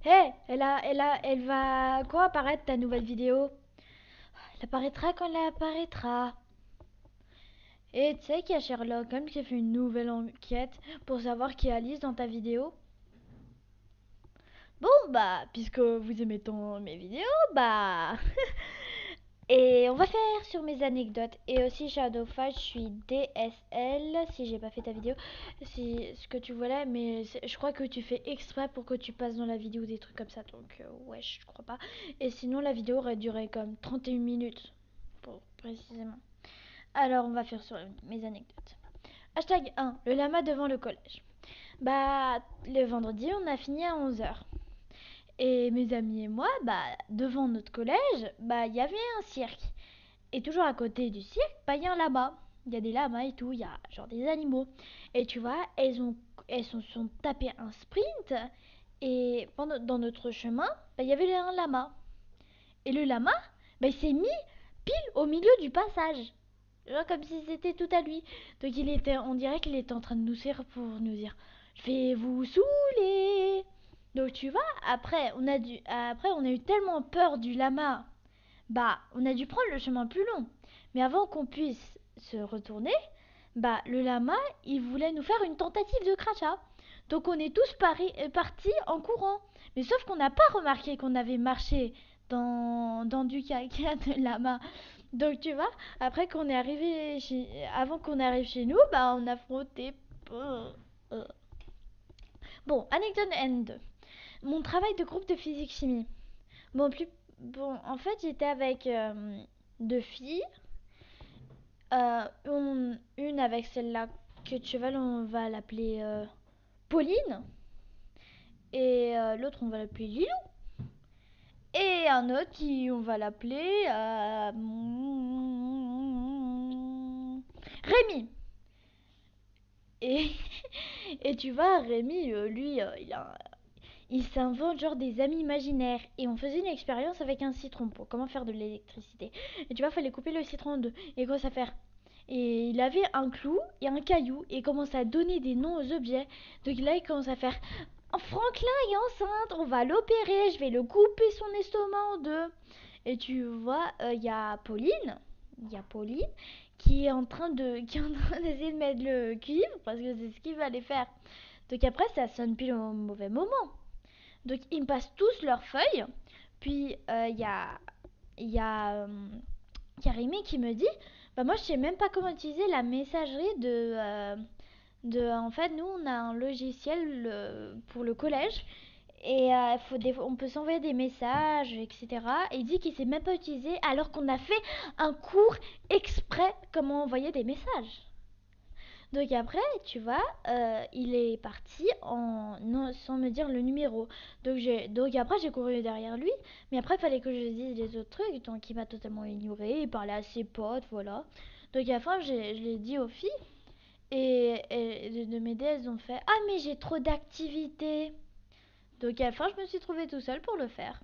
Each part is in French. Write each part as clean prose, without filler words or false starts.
Hé, elle va quand apparaître ta nouvelle vidéo? Elle apparaîtra quand elle apparaîtra. Et tu sais qu'il y a Sherlock Holmes qui a fait une nouvelle enquête pour savoir qui est Alice dans ta vidéo? Bon, bah, puisque vous aimez tant mes vidéos, bah... Et on va faire sur mes anecdotes. Et aussi Shadowfight, je suis DSL, si j'ai pas fait ta vidéo. Si ce que tu vois là, mais je crois que tu fais exprès pour que tu passes dans la vidéo des trucs comme ça. Donc, ouais, je crois pas. Et sinon, la vidéo aurait duré comme 31 minutes. Pour précisément. Alors, on va faire sur mes anecdotes. Hashtag 1, le lama devant le collège. Bah, le vendredi, on a fini à 11 h. Et mes amis et moi, bah, devant notre collège, bah, il y avait un cirque. Et toujours à côté du cirque, bah, il y a un lama. Il y a des lamas et tout, il y a genre des animaux. Et tu vois, elles se sont tapées un sprint. Et dans notre chemin, bah, il y avait un lama. Et le lama, bah, il s'est mis pile au milieu du passage. Genre comme si c'était tout à lui. Donc on dirait qu'il était en train de nous servir pour nous dire, je vais vous saouler. Donc tu vois, après on a eu tellement peur du lama, bah on a dû prendre le chemin plus long. Mais avant qu'on puisse se retourner, bah le lama il voulait nous faire une tentative de crachat. Donc on est tous partis en courant. Mais sauf qu'on n'a pas remarqué qu'on avait marché dans du caca de lama. Donc tu vois, avant qu'on arrive chez nous, bah on a frotté. Bon, anecdote N2. Mon travail de groupe de physique-chimie. Bon, en fait, j'étais avec deux filles. Une avec celle-là que tu vois, on va l'appeler Pauline. Et l'autre, on va l'appeler Lilou. Et un autre on va l'appeler Rémi. Et, et tu vois, Rémi, lui, il s'invente genre des amis imaginaires. Et on faisait une expérience avec un citron pour comment faire de l'électricité. Et tu vois, il fallait couper le citron en deux. Et quoi ça faire? Et il avait un clou et un caillou. Et il commence à donner des noms aux objets. Donc là, il commence à faire, oh, Franklin est enceinte, on va l'opérer, je vais le couper son estomac en deux. Et tu vois, il y a Pauline. Il y a Pauline qui est en train d'essayer de mettre le cuivre parce que c'est ce qu'il va aller faire. Donc après, ça sonne pile au mauvais moment. Donc ils me passent tous leurs feuilles. Puis il y a Rémi qui me dit, bah moi je sais même pas comment utiliser la messagerie en fait, nous on a un logiciel pour le collège et on peut s'envoyer des messages, etc. Et il dit qu'il sait même pas utiliser alors qu'on a fait un cours exprès comment envoyer des messages. Donc après, tu vois, il est parti non, sans me dire le numéro. Donc après, j'ai couru derrière lui. Mais après, il fallait que je dise les autres trucs. Donc il m'a totalement ignoré. Il parlait à ses potes, voilà. Donc à la fin, je l'ai dit aux filles. Et de m'aider, elles ont fait, ah, mais j'ai trop d'activités. Donc à la fin, je me suis trouvée tout seule pour le faire.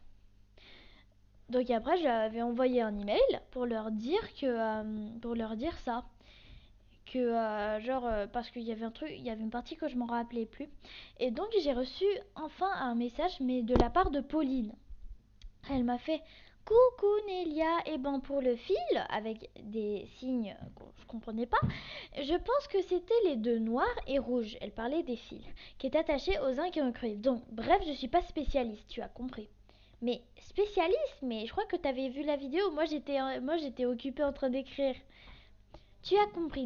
Donc après, j'avais envoyé un email pour leur dire ça. Que genre parce qu'il y avait un truc, il y avait une partie que je m'en rappelais plus. Et donc j'ai reçu enfin un message, mais de la part de Pauline. Elle m'a fait, coucou Nélia, et ben pour le fil avec des signes que je comprenais pas, je pense que c'était les deux noirs et rouges. Elle parlait des fils qui étaient attachés aux uns qui ont écrit. Donc bref, je suis pas spécialiste, tu as compris. Mais spécialiste, mais je crois que tu avais vu la vidéo. Moi j'étais occupée en train d'écrire. Tu as compris,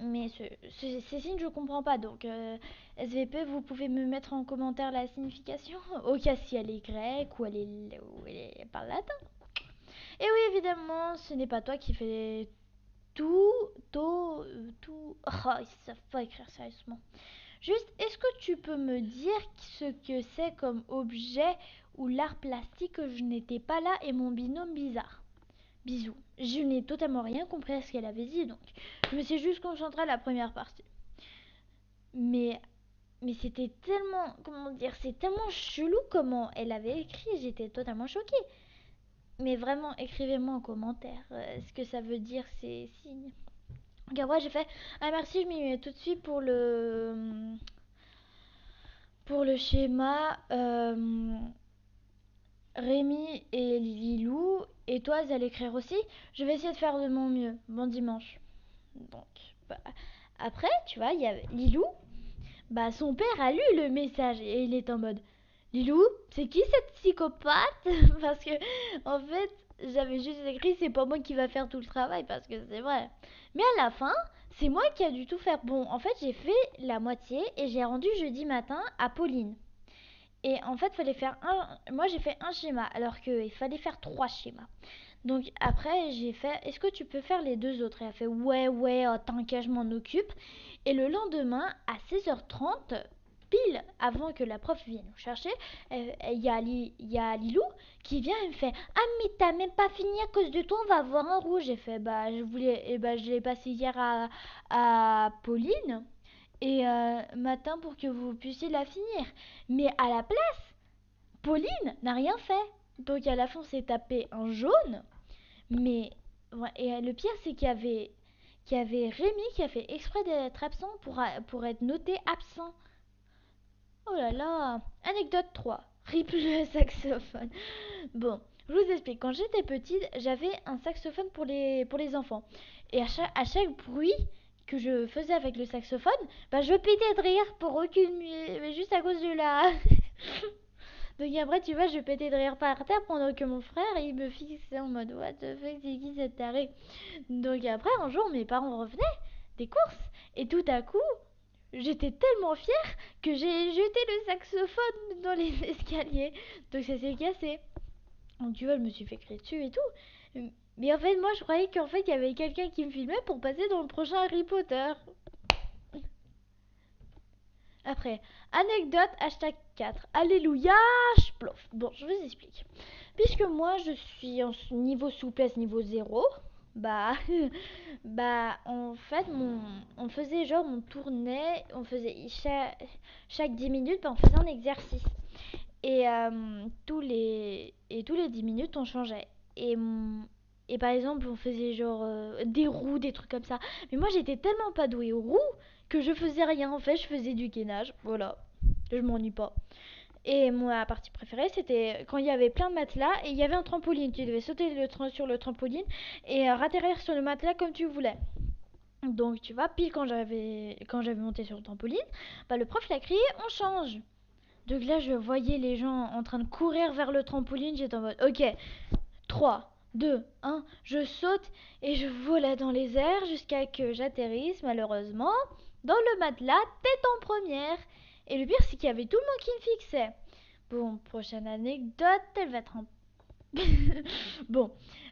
mais ces signes je comprends pas. Donc SVP, vous pouvez me mettre en commentaire la signification au cas si elle est grecque ou elle parle latin. Et oui, évidemment, ce n'est pas toi qui fais tout. Oh, ils savent pas écrire sérieusement. Juste, est-ce que tu peux me dire ce que c'est comme objet ou l'art plastique que je n'étais pas là et mon binôme bizarre? Bisous. Je n'ai totalement rien compris à ce qu'elle avait dit, donc je me suis juste concentrée à la première partie. Mais, mais c'était tellement, comment dire, c'est tellement chelou comment elle avait écrit, j'étais totalement choquée. Mais vraiment, écrivez-moi en commentaire ce que ça veut dire ces signes. Car moi j'ai fait, ah merci, je m'y mets tout de suite Pour le schéma, Rémi et Lilou et toi, vous allez écrire aussi. Je vais essayer de faire de mon mieux. Bon dimanche. Donc, bah, après, tu vois, il y a Lilou. Bah, son père a lu le message et il est en mode Lilou, c'est qui cette psychopathe? Parce que, en fait, j'avais juste écrit c'est pas moi qui va faire tout le travail parce que c'est vrai. Mais à la fin, c'est moi qui a dû tout faire. Bon, en fait, j'ai fait la moitié et j'ai rendu jeudi matin à Pauline. Et en fait, fallait faire moi j'ai fait un schéma alors qu'il fallait faire trois schémas. Donc après, j'ai fait est-ce que tu peux faire les deux autres? Et elle a fait ouais, ouais, t'inquiète, je m'en occupe. Et le lendemain, à 16h30, pile avant que la prof vienne nous chercher, il y a Lilou qui vient et me fait ah, mais t'as même pas fini à cause de toi, on va avoir un rouge. J'ai fait bah, je l'ai passé hier à Pauline et matin pour que vous puissiez la finir. Mais à la place, Pauline n'a rien fait. Donc à la fin, on s'est tapé un jaune. Mais ouais, et le pire, c'est qu'il y avait Rémi qui a fait exprès d'être absent pour être noté absent. Oh là là. Anecdote 3. Rip le saxophone. Bon, je vous explique. Quand j'étais petite, j'avais un saxophone pour les enfants. Et à chaque bruit que je faisais avec le saxophone, bah je pétais de rire pour aucune... Mais juste à cause de la... Donc après, tu vois, je pétais de rire par terre pendant que mon frère, il me fixait en mode what the fuck, c'est qui cette tarée? Donc après, un jour, mes parents revenaient des courses et tout à coup, j'étais tellement fière que j'ai jeté le saxophone dans les escaliers. Donc ça s'est cassé. Donc tu vois, je me suis fait crier dessus et tout. Mais en fait, moi, je croyais qu'en fait, il y avait quelqu'un qui me filmait pour passer dans le prochain Harry Potter. Après, anecdote hashtag 4. Alléluia, plof. Bon, je vous explique. Puisque moi, je suis en niveau souplesse niveau 0, bah, bah, en fait, on faisait genre, on tournait, on faisait chaque 10 minutes, bah, on faisait un exercice. Et, tous les 10 minutes, on changeait. Et, et par exemple, on faisait genre des roues, des trucs comme ça. Mais moi, j'étais tellement pas douée aux roues que je faisais rien. En fait, je faisais du gainage. Voilà. Je m'ennuie pas. Et ma partie préférée, c'était quand il y avait plein de matelas et il y avait un trampoline. Tu devais sauter sur le trampoline et ratterrir sur le matelas comme tu voulais. Donc, tu vois, pile quand j'avais monté sur le trampoline, bah, le prof l'a crié on change. Donc là, je voyais les gens en train de courir vers le trampoline. J'étais en mode, ok, 3, 2, 1, je saute et je volais dans les airs jusqu'à que j'atterrisse, malheureusement, dans le matelas, tête en première. Et le pire, c'est qu'il y avait tout le monde qui me fixait. Bon, prochaine anecdote, elle va être un... Bon,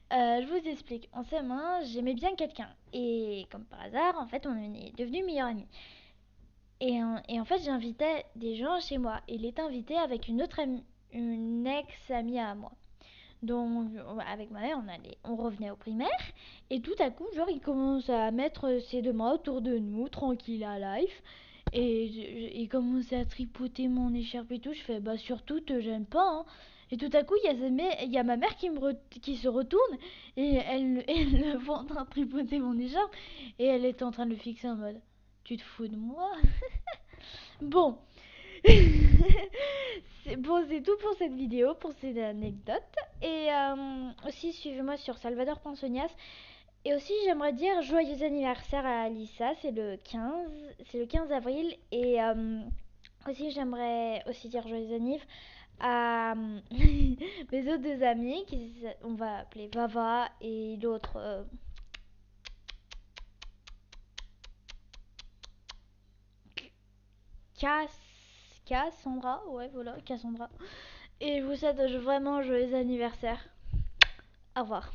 je vous explique. En CM1, j'aimais bien quelqu'un. Et comme par hasard, en fait, on est devenus meilleurs amis. Et en fait, j'invitais des gens chez moi. Il était invité avec une ex-amie à moi. Donc, avec ma mère, on revenait au primaire. Et tout à coup, genre, il commence à mettre ses deux mains autour de nous, tranquille à life. Et il commence à tripoter mon écharpe et tout. Je fais, bah, surtout, te gêne pas, hein. Et tout à coup, il y a ma mère qui se retourne et elle le voit en train de tripoter mon écharpe. Et elle est en train de le fixer en mode, tu te fous de moi? Bon. Bon, c'est tout pour cette vidéo, pour cette anecdote. Et aussi, suivez-moi sur Salvador.sonias. Et aussi, j'aimerais dire joyeux anniversaire à Alissa, c'est le 15 avril. Et aussi, j'aimerais aussi dire joyeux anniversaire à mes autres deux amis, on va appeler Vava et l'autre... Cassandra, ouais, voilà, Cassandra. Et je vous souhaite vraiment joyeux anniversaire. Au revoir.